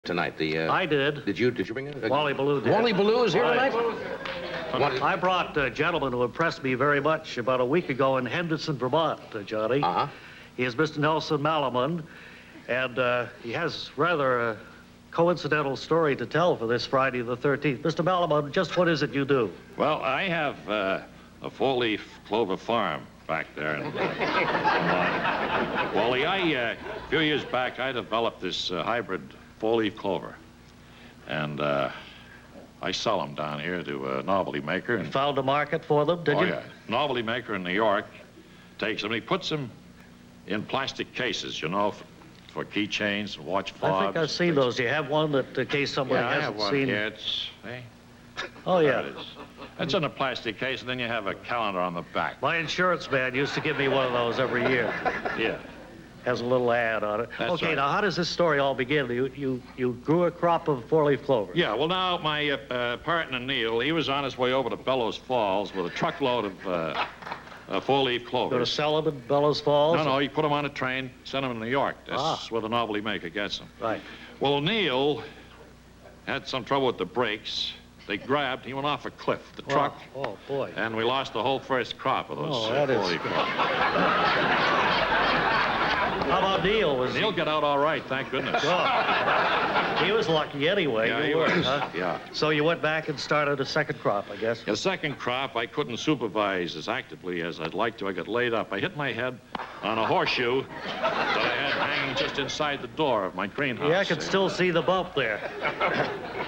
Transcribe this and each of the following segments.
tonight. I did. Did you bring it? Wally Ballou did. Wally Ballou is here tonight? I brought a gentleman who impressed me very much about a week ago in Henderson, Vermont, Johnny. Uh-huh. He is Mr. Nelson Malaman, and he has rather a coincidental story to tell for this Friday the 13th. Mr. Malaman, just what is it you do? Well, I have a four-leaf clover farm back there in Vermont. Wally, a few years back, I developed this hybrid four-leaf clover, and I sell them down here to a novelty maker. And Found a market for them, did you? Oh, yeah. Novelty maker in New York takes them, he puts them in plastic cases, you know, for keychains and watch fobs. I think I've seen those. You have one that, in case somebody Yeah, I have hasn't one seen. here. It's, hey, Oh, there yeah. it is. It's in a plastic case, and then you have a calendar on the back. My insurance man used to give me one of those every year. Yeah. Has a little ad on it. That's okay, right. now how does this story all begin? You grew a crop of four-leaf clover. Yeah, well, now, my partner, Neil, he was on his way over to Bellows Falls with a truckload of four-leaf Go to clovers. sell them in Bellows Falls? No, he put them on a train, sent them to New York. That's where the novelty maker gets them. Right. Well, Neil had some trouble with the brakes. They grabbed, he went off a cliff, the truck, Oh, boy. and we lost the whole first crop of those Oh, that is- four-leaf clovers. How about Neil? Neil got out all right, thank goodness. He was lucky anyway. Yeah, you he weren't, was. huh? Yeah. So you went back and started a second crop, I guess. The second crop, I couldn't supervise as actively as I'd like to. I got laid up. I hit my head on a horseshoe that I had hanging just inside the door of my greenhouse. Yeah, I can still see the bump there.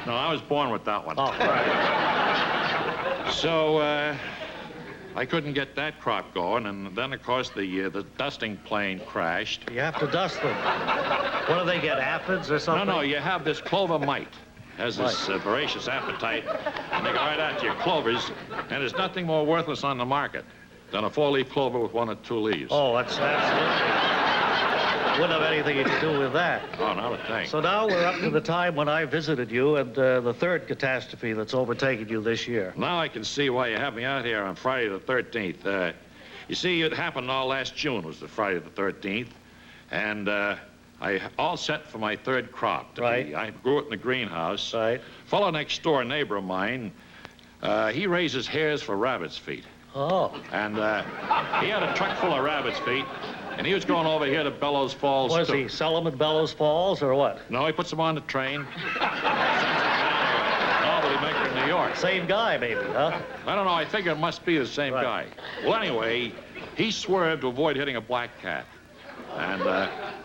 No, I was born with that one. Oh, right. So, I couldn't get that crop going, and then, of course, the dusting plane crashed. You have to dust them. What do they get, aphids or something? No, you have this clover mite. Has this voracious appetite, and they go right after your clovers, and there's nothing more worthless on the market than a four-leaf clover with one or two leaves. Oh, that's absolutely. Wouldn't have anything to do with that. Oh, not a thing. So now we're up to the time when I visited you and the third catastrophe that's overtaken you this year. Now I can see why you have me out here on Friday the 13th. You see, it happened all last June was the Friday the 13th, and I all set for my third crop. Right. I grew it in the greenhouse. Right. Fellow next door, a neighbor of mine, he raises hares for rabbit's feet. Oh. And he had a truck full of rabbit's feet, and he was going over here to Bellows Falls, Was too. he sell them at Bellows Falls or what? No, he puts them on the train. Novelty maker in New York. Same guy, maybe, huh? I don't know, I figure it must be the same Right. guy. Well, anyway, he swerved to avoid hitting a black cat. And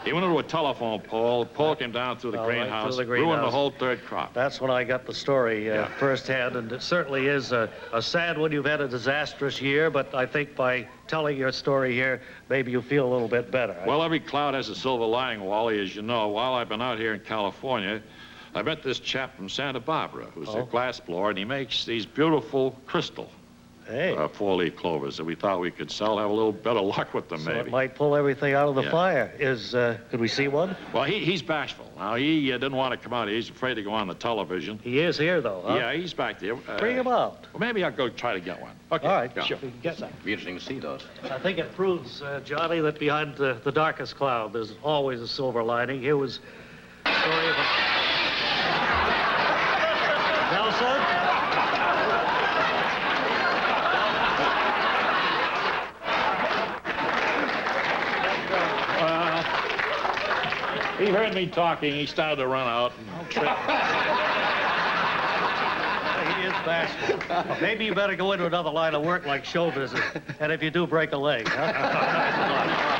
he went into a telephone pole. The pole came down through the Oh, right, greenhouse, through the ruined the greenhouse. whole third crop. That's when I got the story firsthand, and it certainly is a sad one. You've had a disastrous year, but I think by telling your story here, maybe you feel a little bit better. Well, every cloud has a silver lining, Wally, as you know. While I've been out here in California, I met this chap from Santa Barbara who's a glass blower, and he makes these beautiful crystal Hey, four-leaf clovers that we thought we could sell, have a little better luck with them, so maybe. it might pull everything out of the Yeah. fire. Could we see one? Well, he's bashful. Now, he didn't want to come out. He's afraid to go on the television. He is here, though, huh? Yeah, he's back there. Bring him out. Well, maybe I'll go try to get one. Okay. All right, go. sure. We can get that. Be interesting to see those. I think it proves, Johnny, that behind the darkest cloud, there's always a silver lining. Here was a story of a... Nelson? He heard me talking. He started to run out. He is bashful. Maybe you better go into another line of work like show business. And if you do, break a leg, huh?